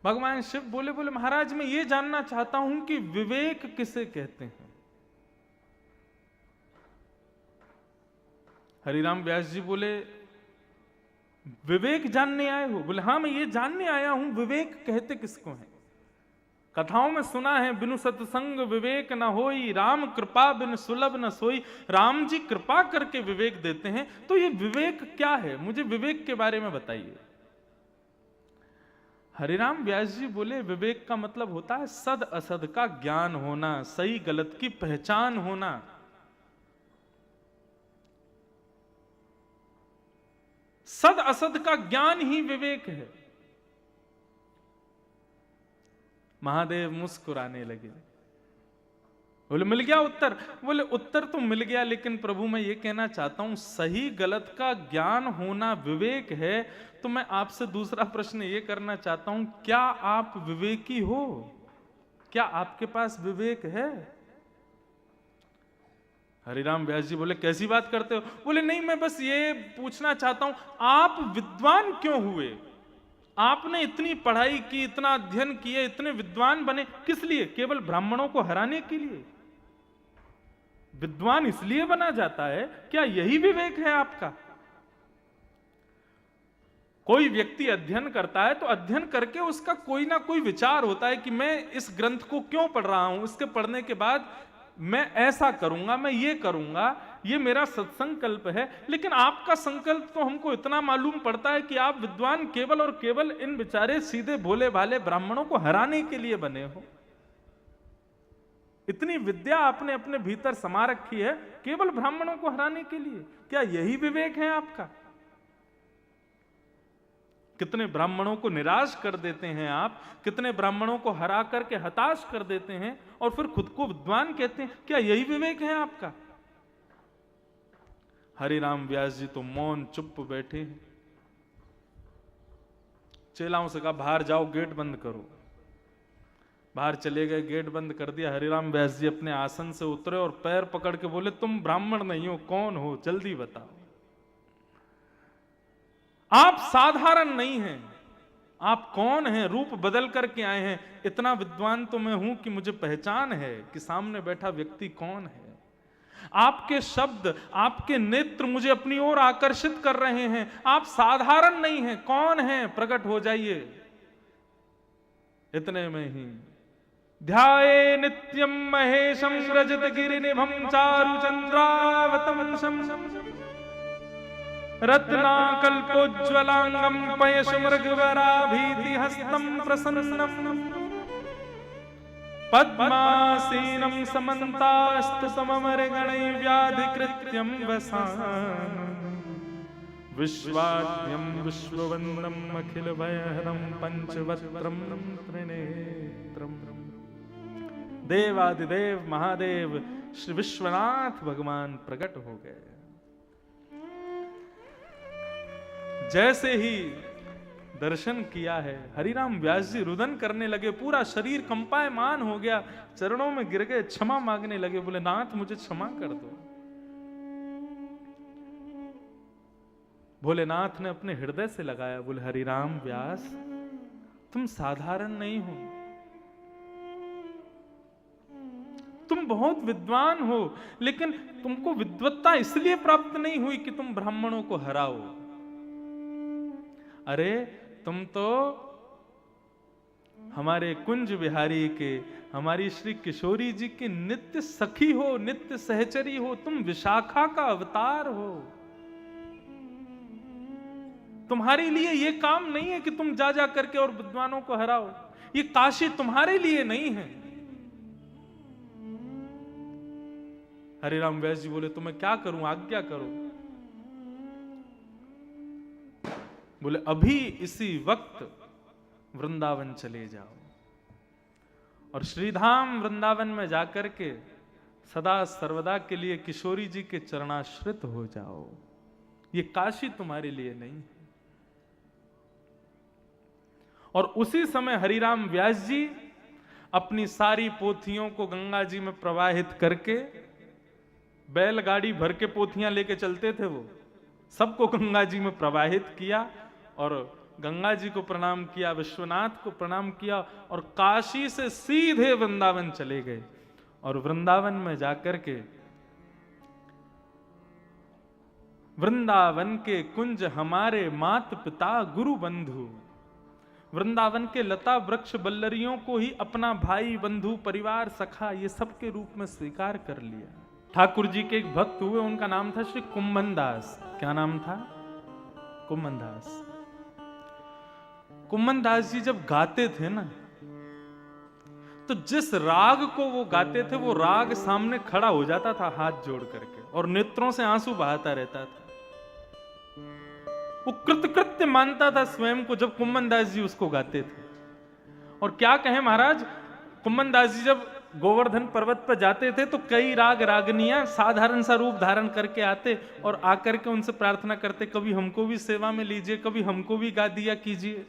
भगवान शिव बोले, महाराज मैं ये जानना चाहता हूं कि विवेक किसे कहते हैं? हरिराम व्यास जी बोले, विवेक जानने आए हो? बोले हाँ, मैं ये जानने आया हूं विवेक कहते किसको हैं। कथाओं में सुना है, बिनु सत्संग विवेक न होई, राम कृपा बिन सुलभ न सोई। राम जी कृपा करके विवेक देते हैं, तो ये विवेक क्या है, मुझे विवेक के बारे में बताइए। हरिराम व्यास जी बोले, विवेक का मतलब होता है सद असद का ज्ञान होना, सही गलत की पहचान होना। सद असद का ज्ञान ही विवेक है। महादेव मुस्कुराने लगे, बोले मिल गया उत्तर? बोले उत्तर तो मिल गया, लेकिन प्रभु मैं ये कहना चाहता हूं सही गलत का ज्ञान होना विवेक है, तो मैं आपसे दूसरा प्रश्न ये करना चाहता हूं, क्या आप विवेकी हो? क्या आपके पास विवेक है? हरिराम व्यास जी बोले, कैसी बात करते हो? बोले नहीं, मैं बस ये पूछना चाहता हूं, आप विद्वान क्यों हुए? आपने इतनी पढ़ाई की, इतना अध्ययन किए, इतने विद्वान बने, किस लिए? केवल ब्राह्मणों को हराने के लिए? विद्वान इसलिए बना जाता है? क्या यही विवेक है आपका? कोई व्यक्ति अध्ययन करता है तो अध्ययन करके उसका कोई ना कोई विचार होता है कि मैं इस ग्रंथ को क्यों पढ़ रहा हूं, इसके पढ़ने के बाद मैं ऐसा करूंगा, मैं ये करूंगा, ये मेरा सत्संकल्प है। लेकिन आपका संकल्प तो हमको इतना मालूम पड़ता है कि आप विद्वान केवल और केवल इन बेचारे सीधे भोले भाले ब्राह्मणों को हराने के लिए बने हो। इतनी विद्या आपने अपने भीतर समा रखी है केवल ब्राह्मणों को हराने के लिए। क्या यही विवेक है आपका? कितने ब्राह्मणों को निराश कर देते हैं आप, कितने ब्राह्मणों को हरा करके हताश कर देते हैं और फिर खुद को विद्वान कहते हैं। क्या यही विवेक है आपका? हरिराम व्यास जी तो मौन चुप बैठे हैं। चेलाओं से कहा बाहर जाओ, गेट बंद करो। बाहर चले गए, गेट बंद कर दिया। हरिराम व्यास जी अपने आसन से उतरे और पैर पकड़ के बोले, तुम ब्राह्मण नहीं हो, कौन हो, जल्दी बताओ। आप साधारण नहीं हैं, आप कौन हैं? रूप बदल करके आए हैं। इतना विद्वान तो मैं हूं कि मुझे पहचान है कि सामने बैठा व्यक्ति कौन है। आपके शब्द, आपके नेत्र मुझे अपनी ओर आकर्षित कर रहे हैं। आप साधारण नहीं हैं, कौन हैं? प्रकट हो जाइए। इतने में ही ध्याये नित्यम महेशम रजत गिरिनिभं चारु चंद्रावतंसम रत्नाकल्पोज्ज्वलांगं पयशमृगवराभीति हस्तं प्रसन्नं पद्मासीनं समन्तास्तुतममरगणैर्व्याधिकृत्यं वसानं विश्वाद्यं विश्ववन्दनं अखिलभयहरं पंचवक्त्रं त्रिनेत्रं। देवादिदेव महादेव श्री विश्वनाथ भगवान प्रकट हो गए। जैसे ही दर्शन किया है, हरिराम व्यास जी रुदन करने लगे, पूरा शरीर कंपायमान हो गया, चरणों में गिर गए, क्षमा मांगने लगे। बोले नाथ मुझे क्षमा कर दो। भोलेनाथ ने अपने हृदय से लगाया, बोले हरिराम व्यास तुम साधारण नहीं हो, तुम तुम बहुत विद्वान हो, लेकिन तुमको विद्वत्ता इसलिए प्राप्त नहीं हुई कि तुम ब्राह्मणों को हराओ। अरे तुम तो हमारे कुंज बिहारी के, हमारी श्री किशोरी जी के नित्य सखी हो, नित्य सहचरी हो, तुम विशाखा का अवतार हो। तुम्हारे लिए ये काम नहीं है कि तुम जा जा करके और विद्वानों को हराओ। ये काशी तुम्हारे लिए नहीं है। हरिराम व्यास जी बोले तो मैं क्या करूं, आज्ञा करो। बोले अभी इसी वक्त वृंदावन चले जाओ और श्रीधाम वृंदावन में जाकर के सदा सर्वदा के लिए किशोरी जी के चरणाश्रित हो जाओ। ये काशी तुम्हारे लिए नहीं है। और उसी समय हरिराम व्यास जी अपनी सारी पोथियों को गंगा जी में प्रवाहित करके, बैलगाड़ी भर के पोथियां लेके चलते थे वो, सबको गंगा जी में प्रवाहित किया और गंगा जी को प्रणाम किया, विश्वनाथ को प्रणाम किया और काशी से सीधे वृंदावन चले गए। और वृंदावन में जाकर के वृंदावन के कुंज हमारे मात पिता गुरु बंधु, वृंदावन के लता वृक्ष बल्लरियों को ही अपना भाई बंधु परिवार सखा ये सब के रूप में स्वीकार कर लिया। ठाकुर जी के एक भक्त हुए, उनका नाम था श्री कुंभन दास। क्या नाम था? कुंभन दास। कुंभन दास जी जब गाते थे ना, तो जिस राग को वो गाते थे वो राग सामने खड़ा हो जाता था हाथ जोड़ करके और नेत्रों से आंसू बहाता रहता था। वो कृतकृत्य मानता था स्वयं को जब कुंभन दास जी उसको गाते थे। और क्या कहें महाराज, कुंभन दास जी जब गोवर्धन पर्वत पर जाते थे तो कई राग रागनियां साधारण सा रूप धारण करके आते और आकर के उनसे प्रार्थना करते, कभी हमको भी सेवा में लीजिए, कभी हमको भी गा दिया कीजिए।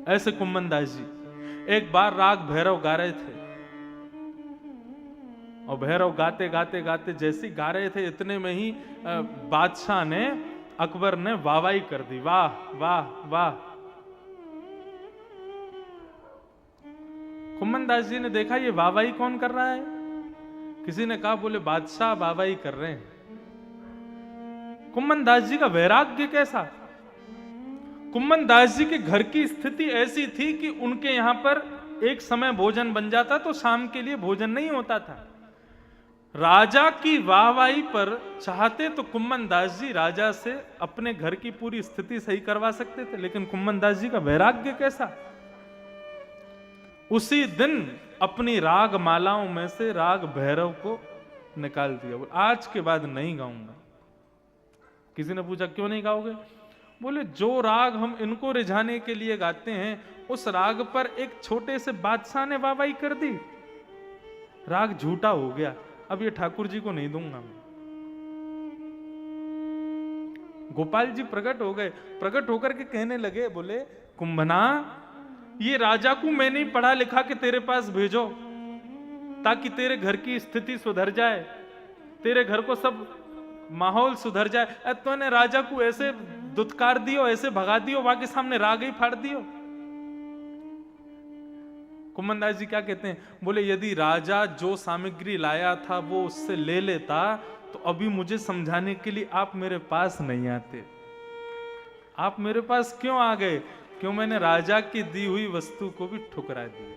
ऐसे कुंभन दास जी एक बार राग भैरव गा रहे थे और भैरव गाते गाते गाते जैसे गा रहे थे, इतने में ही बादशाह ने, अकबर ने वाहवाही कर दी, वाह वाह वाह। कुंभन दास जी ने देखा ये वाहवाही कौन कर रहा है। किसी ने कहा, बोले बादशाह वाहवाही कर रहे हैं। कुंभन दास जी का वैराग्य कैसा। कुंभन दास जी के घर की स्थिति ऐसी थी कि उनके यहां पर एक समय भोजन बन जाता तो शाम के लिए भोजन नहीं होता था। राजा की वाहवाही पर चाहते तो कुंभन दास जी राजा से अपने घर की पूरी स्थिति सही करवा सकते थे, लेकिन कुंभन दास जी का वैराग्य कैसा। उसी दिन अपनी राग मालाओं में से राग भैरव को निकाल दिया। आज के बाद नहीं गाऊंगा। किसी ने पूछा क्यों नहीं गाओगे? बोले जो राग हम इनको रिझाने के लिए गाते हैं उस राग पर एक छोटे से बादशाह ने वाहवाही कर दी, राग झूठा हो गया। अब ये ठाकुर जी को नहीं दूंगा मैं। गोपाल जी प्रकट हो गए, प्रकट होकर के कहने लगे, बोले कुंभना, ये राजा को मैं नहीं पढ़ा लिखा के तेरे पास भेजो ताकि तेरे घर की स्थिति सुधर जाए, तेरे घर को सब माहौल सुधर जाए। तूने राजा को ऐसे दुत्कार दियो, ऐसे भगा दियो, वहां के सामने राग ही फाड़ दियो। कुंभन दास जी क्या कहते हैं? बोले यदि राजा जो सामग्री लाया था वो उससे ले लेता तो अभी मुझे समझाने के लिए आप मेरे पास नहीं आते। आप मेरे पास क्यों आ गए? क्यों मैंने राजा की दी हुई वस्तु को भी ठुकरा दिया।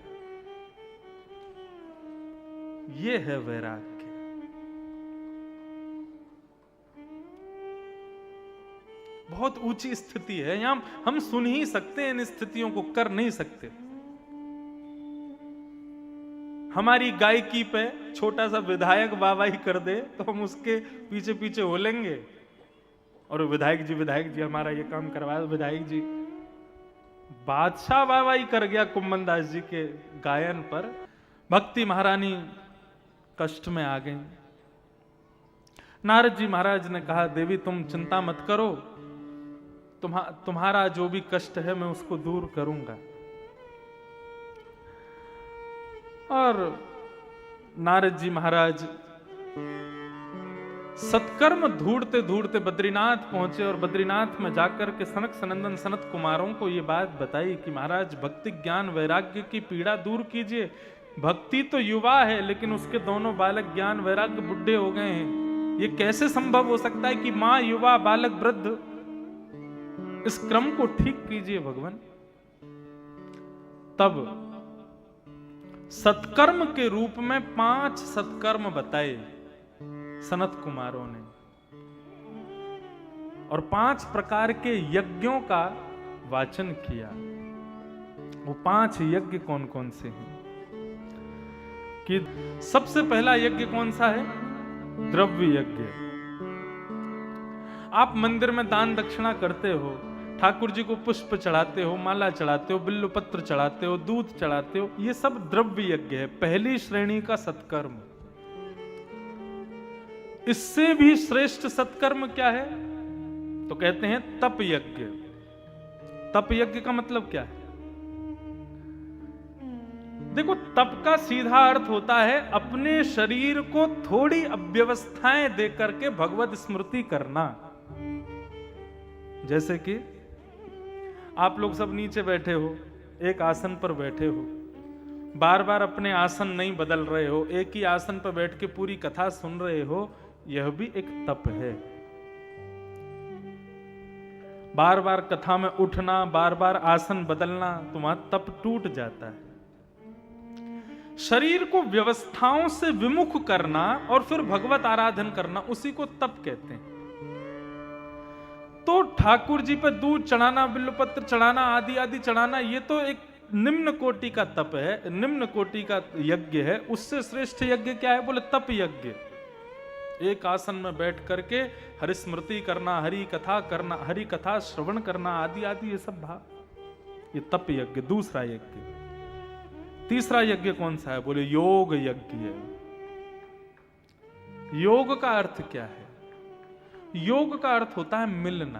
ये है वैराग्य। बहुत ऊंची स्थिति है, यहां हम सुन ही सकते हैं, इन स्थितियों को कर नहीं सकते। हमारी गायकी पे छोटा सा विधायक वाहवाही कर दे तो हम उसके पीछे पीछे होलेंगे और विधायक जी हमारा ये काम करवा दो, विधायक जी। बादशाह वाहवाही कर गया कुंभन दास जी के गायन पर। भक्ति महारानी कष्ट में आ गई। नारद जी महाराज ने कहा, देवी तुम चिंता मत करो, तुम्हारा जो भी कष्ट है मैं उसको दूर करूंगा। और नारद जी महाराज सत्कर्म ढूंढते ढूंढते बद्रीनाथ पहुंचे और बद्रीनाथ में जाकर के सनक सनंदन सनत कुमारों को ये बात बताई कि महाराज भक्ति ज्ञान वैराग्य की पीड़ा दूर कीजिए, भक्ति तो युवा है, लेकिन उसके दोनों बालक ज्ञान वैराग्य बुढ़े हो गए हैं। ये कैसे संभव हो सकता है कि मां युवा बालक वृद्ध? इस क्रम को ठीक कीजिए भगवान। तब सत्कर्म के रूप में 5 सत्कर्म बताए सनत कुमारों ने, और 5 प्रकार के यज्ञों का वाचन किया। वो 5 यज्ञ कौन कौन से हैं? कि सबसे पहला यज्ञ कौन सा है? द्रव्य यज्ञ। आप मंदिर में दान दक्षिणा करते हो, ठाकुर जी को पुष्प चढ़ाते हो, माला चढ़ाते हो, बिल्व पत्र चढ़ाते हो, दूध चढ़ाते हो, ये सब द्रव्य यज्ञ है, पहली श्रेणी का सत्कर्म। इससे भी श्रेष्ठ सत्कर्म क्या है? तो कहते हैं तप यज्ञ। तप यज्ञ का मतलब क्या है? देखो, तप का सीधा अर्थ होता है अपने शरीर को थोड़ी अव्यवस्थाएं देकर के भगवत स्मृति करना। जैसे कि आप लोग सब नीचे बैठे हो, एक आसन पर बैठे हो, बार बार अपने आसन नहीं बदल रहे हो, एक ही आसन पर बैठ के पूरी कथा सुन रहे हो, यह भी एक तप है। बार बार कथा में उठना, बार बार आसन बदलना, तुम्हारा तप टूट जाता है। शरीर को व्यवस्थाओं से विमुख करना और फिर भगवत आराधन करना, उसी को तप कहते हैं। तो ठाकुर जी पे दूध चढ़ाना, बिल्वपत्र चढ़ाना, आदि आदि चढ़ाना, ये तो एक निम्न कोटि का तप है, निम्न कोटि का यज्ञ है। उससे श्रेष्ठ यज्ञ क्या है? बोले तप यज्ञ। एक आसन में बैठ करके हरि स्मृति करना, हरि कथा करना, हरि कथा श्रवण करना, आदि आदि ये सब भाव, ये तप यज्ञ। दूसरा यज्ञ। तीसरा यज्ञ कौन सा है? बोले योग यज्ञ है। योग का अर्थ क्या है? योग का अर्थ होता है मिलना।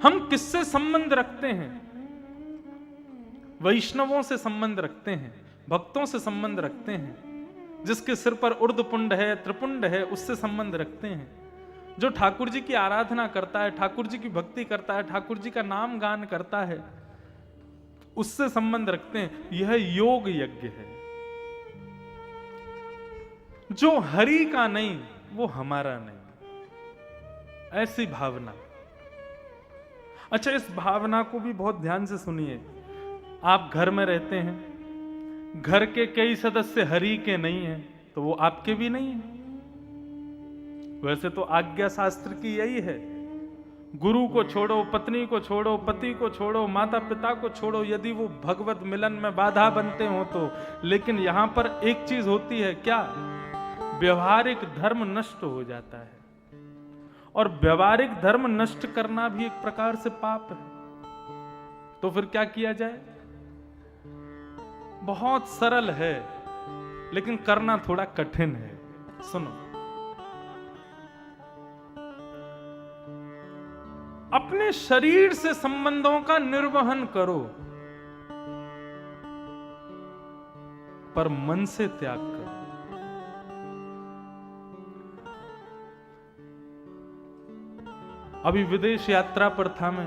हम किससे संबंध रखते हैं? वैष्णवों से संबंध रखते हैं, भक्तों से संबंध रखते हैं, जिसके सिर पर उर्ध्वपुंड है, त्रिपुंड है, उससे संबंध रखते हैं। जो ठाकुर जी की आराधना करता है, ठाकुर जी की भक्ति करता है, ठाकुर जी का नाम गान करता है, उससे संबंध रखते हैं। यह योग यज्ञ है। जो हरि का नहीं, वो हमारा नहीं, ऐसी भावना। अच्छा, इस भावना को भी बहुत ध्यान से सुनिए। आप घर में रहते हैं, घर के कई सदस्य हरि के नहीं हैं, तो वो आपके भी नहीं हैं। वैसे तो आज्ञा शास्त्र की यही है, गुरु को छोड़ो, पत्नी को छोड़ो, पति को छोड़ो, माता पिता को छोड़ो, यदि वो भगवत मिलन में बाधा बनते हो तो। लेकिन यहां पर एक चीज होती है, क्या? व्यवहारिक धर्म नष्ट हो जाता है, और व्यवहारिक धर्म नष्ट करना भी एक प्रकार से पाप है। तो फिर क्या किया जाए? बहुत सरल है, लेकिन करना थोड़ा कठिन है। सुनो, अपने शरीर से संबंधों का निर्वहन करो, पर मन से त्याग करो। अभी विदेश यात्रा पर था मैं,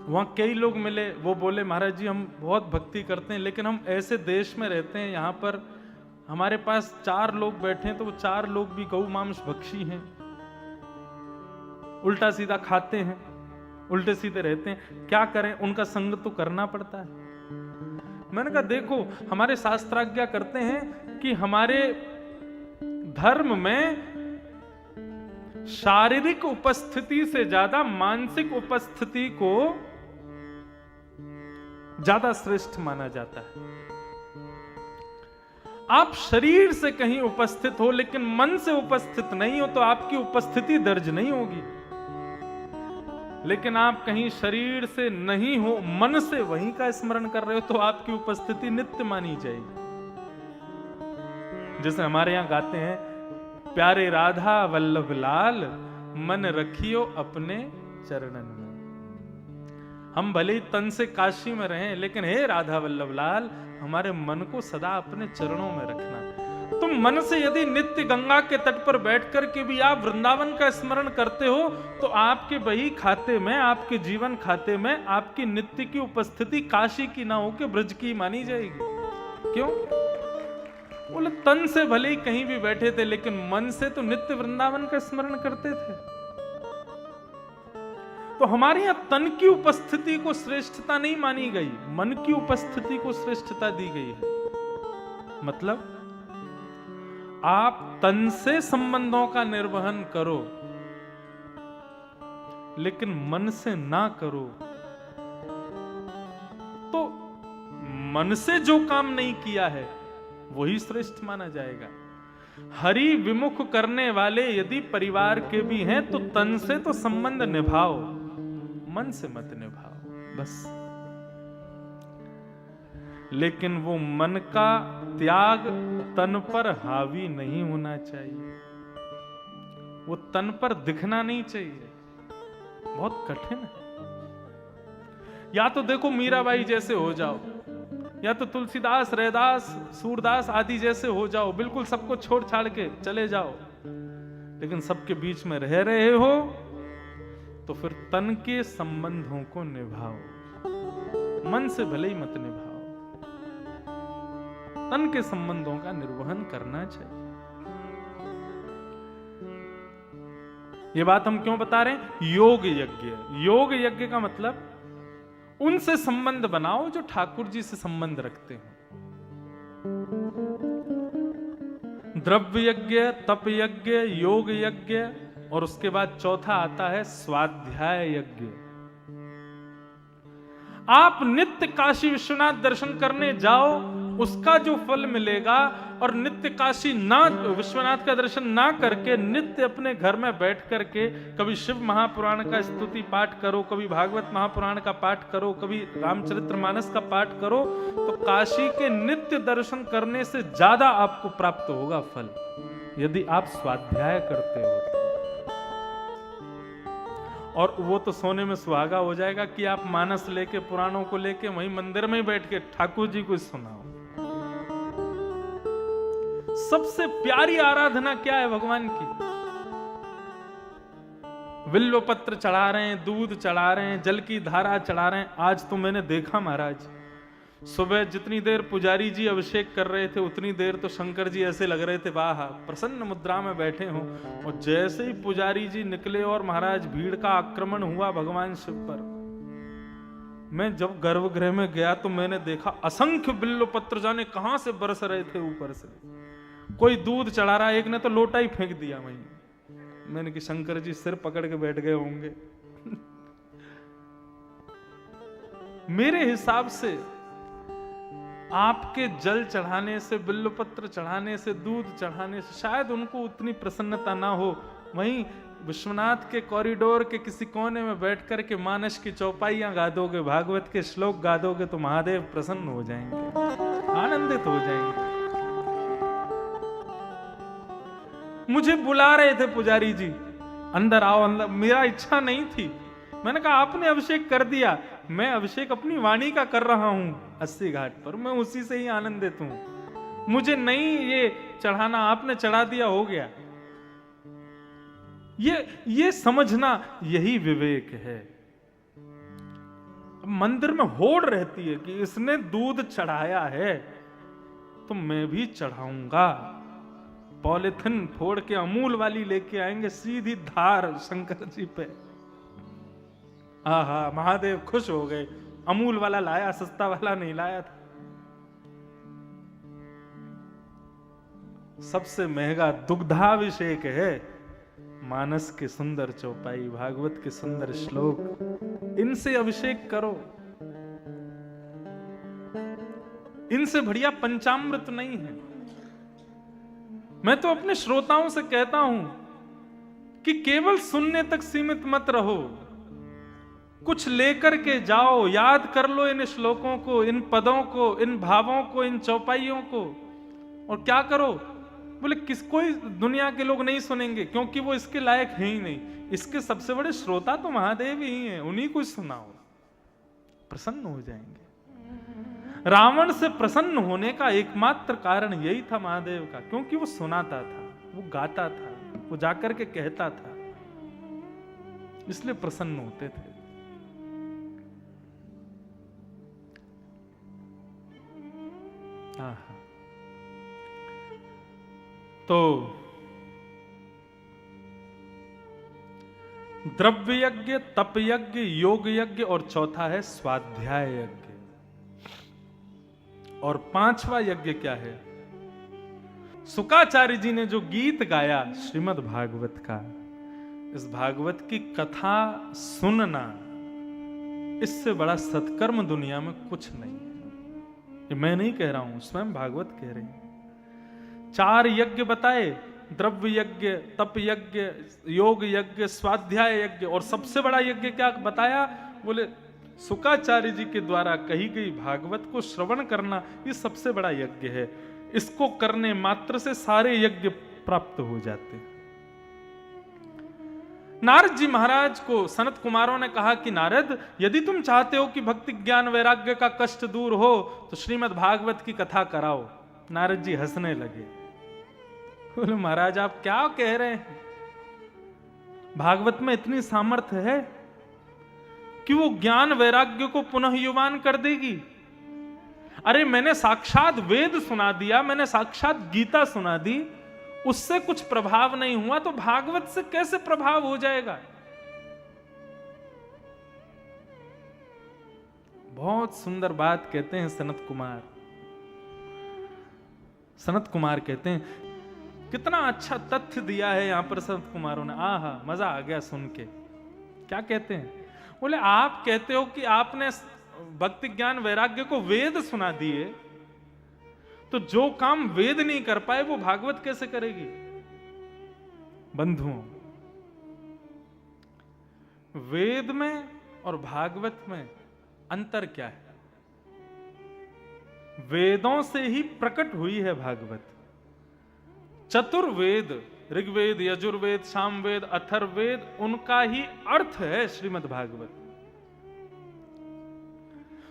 वहां कई लोग मिले, वो बोले महाराज जी हम बहुत भक्ति करते हैं, लेकिन हम ऐसे देश में रहते हैं, यहाँ पर हमारे पास 4 लोग बैठे हैं, तो वो 4 लोग भी गौ मांस भक्षी हैं, उल्टा सीधा खाते हैं, उल्टे सीधे रहते हैं, क्या करें? उनका संग तो करना पड़ता है। मैंने कहा देखो, हमारे शास्त्राज्ञा करते हैं कि हमारे धर्म में शारीरिक उपस्थिति से ज्यादा मानसिक उपस्थिति को ज्यादा श्रेष्ठ माना जाता है। आप शरीर से कहीं उपस्थित हो, लेकिन मन से उपस्थित नहीं हो, तो आपकी उपस्थिति दर्ज नहीं होगी। लेकिन आप कहीं शरीर से नहीं हो, मन से वहीं का स्मरण कर रहे हो, तो आपकी उपस्थिति नित्य मानी जाएगी। जैसे हमारे यहां गाते हैं, प्यारे राधा वल्लभ लाल, मन रखियो अपने चरणन में। हम भले ही तन से काशी में रहें, लेकिन हे राधा वल्लभ लाल, हमारे मन को सदा अपने चरणों में रखना। तुम मन से यदि नित्य गंगा के तट पर बैठकर के भी आप वृंदावन का स्मरण करते हो तो आपके बही खाते में, आपके जीवन खाते में आपकी नित्य की उपस्थिति काशी की ना हो के ब्रज की मानी जाएगी। क्यों? बोले तन से भले ही कहीं भी बैठे थे लेकिन मन से तो नित्य वृंदावन का स्मरण करते थे। तो हमारे यहां तन की उपस्थिति को श्रेष्ठता नहीं मानी गई, मन की उपस्थिति को श्रेष्ठता दी गई है। मतलब आप तन से संबंधों का निर्वहन करो लेकिन मन से ना करो, तो मन से जो काम नहीं किया है वही श्रेष्ठ माना जाएगा। हरि विमुख करने वाले यदि परिवार के भी हैं तो तन से तो संबंध निभाओ, मन से मत निभाओ बस। लेकिन वो मन का त्याग तन पर हावी नहीं होना चाहिए, वो तन पर दिखना नहीं चाहिए। बहुत कठिन है। या तो देखो मीराबाई जैसे हो जाओ, या तो तुलसीदास, रैदास, सूरदास आदि जैसे हो जाओ, बिल्कुल सबको छोड़ छाड़ के चले जाओ। लेकिन सबके बीच में रह रहे हो तो फिर तन के संबंधों को निभाओ, मन से भले ही मत निभाओ। तन के संबंधों का निर्वहन करना चाहिए। ये बात हम क्यों बता रहे हैं? योग यज्ञ, योग यज्ञ का मतलब उनसे संबंध बनाओ जो ठाकुर जी से संबंध रखते हो। द्रव्य यज्ञ, तप यज्ञ, योग यज्ञ, और उसके बाद चौथा आता है स्वाध्याय यज्ञ। आप नित्य काशी विश्वनाथ दर्शन करने जाओ, उसका जो फल मिलेगा, और नित्य काशी ना विश्वनाथ का दर्शन ना करके नित्य अपने घर में बैठ करके कभी शिव महापुराण का स्तुति पाठ करो, कभी भागवत महापुराण का पाठ करो, कभी रामचरितमानस का पाठ करो, तो काशी के नित्य दर्शन करने से ज्यादा आपको प्राप्त होगा फल, यदि आप स्वाध्याय करते हो। और वो तो सोने में सुहागा हो जाएगा कि आप मानस लेके, पुराणों को लेके वहीं मंदिर में ही बैठ के ठाकुर जी को सुनाओ। सबसे प्यारी आराधना क्या है भगवान की? बिल्व पत्र चढ़ा रहे हैं, दूध चढ़ा रहे हैं, जल की धारा चढ़ा रहे हैं। आज तो मैंने देखा महाराज, सुबह जितनी देर पुजारी जी अभिषेक कर रहे थे उतनी देर तो शंकर जी ऐसे लग रहे थे वाह प्रसन्न मुद्रा में बैठे हों, और जैसे ही पुजारी जी निकले और महाराज भीड़ का आक्रमण हुआ भगवान शिव पर। मैं जब गर्भगृह में गया तो मैंने देखा असंख्य बिल्व पत्र जाने कहां से बरस रहे थे ऊपर से। कोई दूध चढ़ा रहा, एक ने तो लोटा ही फेंक दिया वहीं। मैंने कि शंकर जी सिर पकड़ के बैठ गए होंगे। मेरे हिसाब से आपके जल चढ़ाने से, बिल्व पत्र चढ़ाने से, दूध चढ़ाने से शायद उनको उतनी प्रसन्नता ना हो। वहीं विश्वनाथ के कॉरिडोर के किसी कोने में बैठ कर के मानस की चौपाइयां गा दोगे, भागवत के श्लोक गा दोगे तो महादेव प्रसन्न हो जाएंगे, आनंदित हो जाएंगे। मुझे बुला रहे थे पुजारी जी, अंदर आओ अंदर। मेरा इच्छा नहीं थी, मैंने कहा आपने अभिषेक कर दिया, मैं अभिषेक अपनी वाणी का कर रहा हूं 80 घाट पर, मैं उसी से ही आनंदित हूं। मुझे नहीं ये चढ़ाना, आपने चढ़ा दिया हो गया। ये समझना यही विवेक है। मंदिर में होड़ रहती है कि इसने दूध चढ़ाया है तो मैं भी चढ़ाऊंगा। पॉलिथिन फोड़ के अमूल वाली लेके आएंगे, सीधी धार शंकर जी पे। आहा, महादेव खुश हो गए, अमूल वाला लाया, सस्ता वाला नहीं लाया था। सबसे महंगा दुग्धाभिषेक है मानस के सुंदर चौपाई, भागवत के सुंदर श्लोक, इनसे अभिषेक करो। इनसे बढ़िया पंचामृत नहीं है। मैं तो अपने श्रोताओं से कहता हूं कि केवल सुनने तक सीमित मत रहो, कुछ लेकर के जाओ, याद कर लो इन श्लोकों को, इन पदों को, इन भावों को, इन चौपाइयों को। और क्या करो? बोले कोई दुनिया के लोग नहीं सुनेंगे क्योंकि वो इसके लायक है ही नहीं। इसके सबसे बड़े श्रोता तो महादेव ही हैं, उन्हीं को सुनाओ, प्रसन्न हो जाएंगे। रावण से प्रसन्न होने का एकमात्र कारण यही था महादेव का, क्योंकि वो सुनाता था, वो गाता था, वो जाकर के कहता था, इसलिए प्रसन्न होते थे। तो द्रव्य यज्ञ, तप यज्ञ, योग यज्ञ और चौथा है स्वाध्याय यज्ञ। और पांचवा यज्ञ क्या है? शुकाचार्य जी ने जो गीत गाया श्रीमद् भागवत का, इस भागवत की कथा सुनना, इससे बड़ा सत्कर्म दुनिया में कुछ नहीं है। ये मैं नहीं कह रहा हूं, स्वयं भागवत कह रहे हैं। 4 यज्ञ बताए, द्रव्य यज्ञ, तप यज्ञ, योग यज्ञ, स्वाध्याय यज्ञ, और सबसे बड़ा यज्ञ क्या बताया? बोले शुकाचार्य जी के द्वारा कही गई भागवत को श्रवण करना, ये सबसे बड़ा यज्ञ है। इसको करने मात्र से सारे यज्ञ प्राप्त हो जाते हैं। नारद जी महाराज को सनत कुमारों ने कहा कि नारद, यदि तुम चाहते हो कि भक्ति ज्ञान वैराग्य का कष्ट दूर हो तो श्रीमद् भागवत की कथा कराओ। नारद जी हंसने लगे, बोले महाराज आप क्या कह रहे हैं? भागवत में इतनी सामर्थ्य है कि वो ज्ञान वैराग्य को पुनः युवान कर देगी। अरे मैंने साक्षात वेद सुना दिया, मैंने साक्षात गीता सुना दी, उससे कुछ प्रभाव नहीं हुआ तो भागवत से कैसे प्रभाव हो जाएगा? बहुत सुंदर बात कहते हैं सनत कुमार। सनत कुमार कहते हैं, कितना अच्छा तथ्य दिया है यहां पर सनत कुमारों ने। आहा, मजा आ गया सुन के। क्या कहते हैं? बोले आप कहते हो कि आपने भक्ति ज्ञान वैराग्य को वेद सुना दिए, तो जो काम वेद नहीं कर पाए वो भागवत कैसे करेगी? बंधुओं, वेद में और भागवत में अंतर क्या है? वेदों से ही प्रकट हुई है भागवत। चतुर्वेद, ऋग्वेद, यजुर्वेद, सामवेद, अथर्ववेद, उनका ही अर्थ है श्रीमद् भागवत।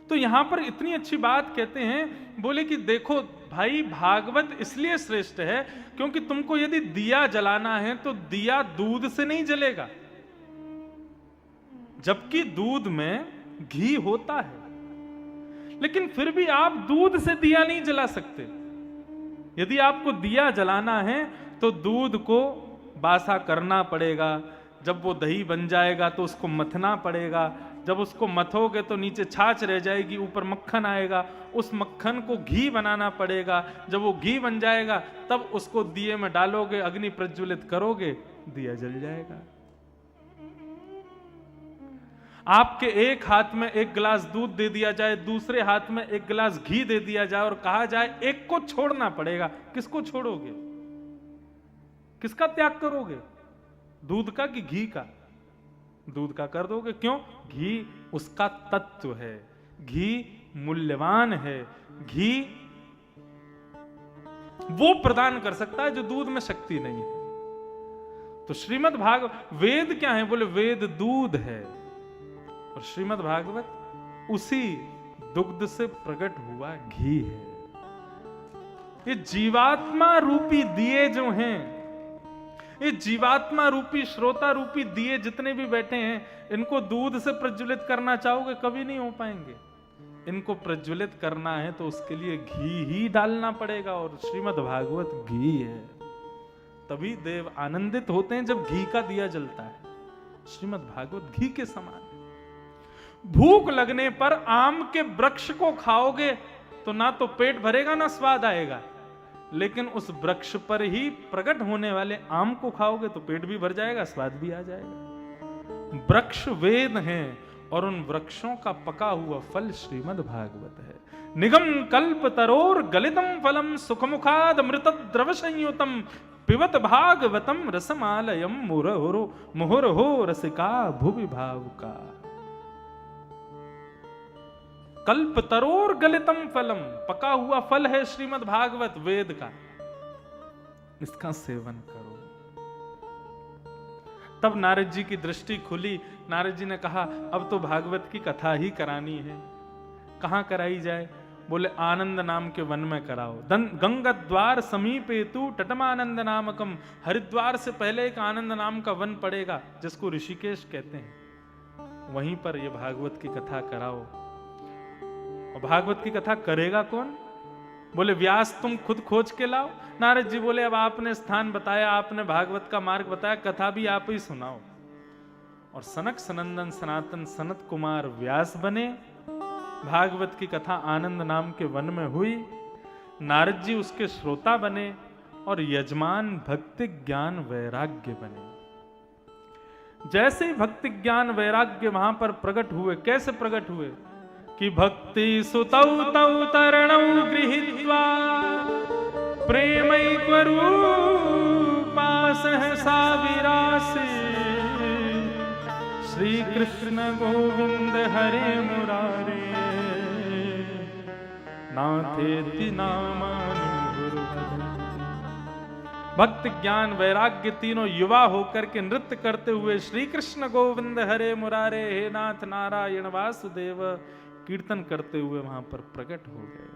तो यहां पर इतनी अच्छी बात कहते हैं, बोले कि देखो भाई, भागवत इसलिए श्रेष्ठ है क्योंकि तुमको यदि दिया जलाना है तो दिया दूध से नहीं जलेगा, जबकि दूध में घी होता है। लेकिन फिर भी आप दूध से दिया नहीं जला सकते। यदि आपको दिया जलाना है तो दूध को बासा करना पड़ेगा, जब वो दही बन जाएगा तो उसको मथना पड़ेगा, जब उसको मथोगे तो नीचे छाछ रह जाएगी, ऊपर मक्खन आएगा, उस मक्खन को घी बनाना पड़ेगा, जब वो घी बन जाएगा तब उसको दिए में डालोगे, अग्नि प्रज्वलित करोगे, दिया जल जाएगा। आपके एक हाथ में एक गिलास दूध दे दिया जाए, दूसरे हाथ में एक गिलास घी दे दिया जाए और कहा जाए एक को छोड़ना पड़ेगा, किसको छोड़ोगे? किसका त्याग करोगे? दूध का कि घी का? दूध का कर दोगे। क्यों? घी उसका तत्व है, घी मूल्यवान है, घी वो प्रदान कर सकता है जो दूध में शक्ति नहीं है। तो श्रीमद् भागवत, वेद क्या है? बोले वेद दूध है, और श्रीमद् भागवत उसी दुग्ध से प्रकट हुआ घी है। ये जीवात्मा रूपी दिए जो हैं, ये जीवात्मा रूपी, श्रोता रूपी दिए जितने भी बैठे हैं, इनको दूध से प्रज्वलित करना चाहोगे कभी नहीं हो पाएंगे। इनको प्रज्वलित करना है तो उसके लिए घी ही डालना पड़ेगा, और श्रीमद् भागवत घी है। तभी देव आनंदित होते हैं जब घी का दिया जलता है। श्रीमद् भागवत घी के समान है। भूख लगने पर आम के वृक्ष को खाओगे तो ना तो पेट भरेगा ना स्वाद आएगा, लेकिन उस वृक्ष पर ही प्रकट होने वाले आम को खाओगे तो पेट भी भर जाएगा, स्वाद भी आ जाएगा। वृक्ष वेद हैं और उन वृक्षों का पका हुआ फल श्रीमद् भागवत है। निगम कल्प तरोर गलितम फलम सुखमुखाद अमृत द्रव संयुतम पिबत भागवतम रसमालयम मुहुर्हो रसिका भुवि भावुका। कल्प तरोर गलितम फलम, पका हुआ फल है श्रीमद् भागवत वेद का, इसका सेवन करो। तब नारद जी की दृष्टि खुली। नारद जी ने कहा अब तो भागवत की कथा ही करानी है, कहां कराई जाए? बोले आनंद नाम के वन में कराओ। गंगा द्वार समीपे तू तटमानंद नामकम, हरिद्वार से पहले एक आनंद नाम का वन पड़ेगा जिसको ऋषिकेश कहते हैं, वहीं पर ये भागवत की कथा कराओ। और भागवत की कथा करेगा कौन? बोले व्यास तुम खुद खोज के लाओ। नारद जी बोले अब आपने स्थान बताया, आपने भागवत का मार्ग बताया, कथा भी आप ही सुनाओ। और सनक सनंदन सनातन सनत कुमार व्यास बने। भागवत की कथा आनंद नाम के वन में हुई। नारद जी उसके श्रोता बने और यजमान भक्ति ज्ञान वैराग्य बने। जैसे ही भक्ति ज्ञान वैराग्य वहां पर प्रकट हुए, कैसे प्रकट हुए कि भक्ति सुतौ तौ तरणौ गृहीत्वा प्रेमैक रूपा सहसा विरासे श्री कृष्ण गोविंद हरे मुरारे नाथेति नामानि गुरुपदे। भक्त ज्ञान वैराग्य तीनों युवा होकर के नृत्य करते हुए श्री कृष्ण गोविंद हरे मुरारे हे नाथ नारायण वासुदेव कीर्तन करते हुए वहां पर प्रकट हो गए।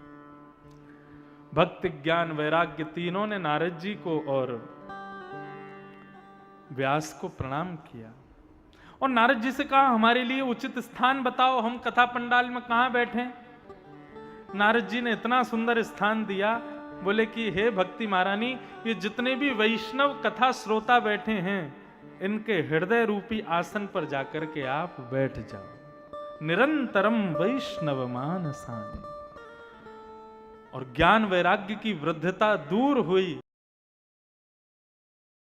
भक्ति ज्ञान वैराग्य तीनों ने नारद जी को और व्यास को प्रणाम किया और नारद जी से कहा हमारे लिए उचित स्थान बताओ, हम कथा पंडाल में कहां बैठे। नारद जी ने इतना सुंदर स्थान दिया, बोले कि हे भक्ति महारानी, ये जितने भी वैष्णव कथा श्रोता बैठे हैं इनके हृदय रूपी आसन पर जाकर के आप बैठ जाओ। निरंतरम वैष्णव मानसानि। और ज्ञान वैराग्य की वृद्धता दूर हुई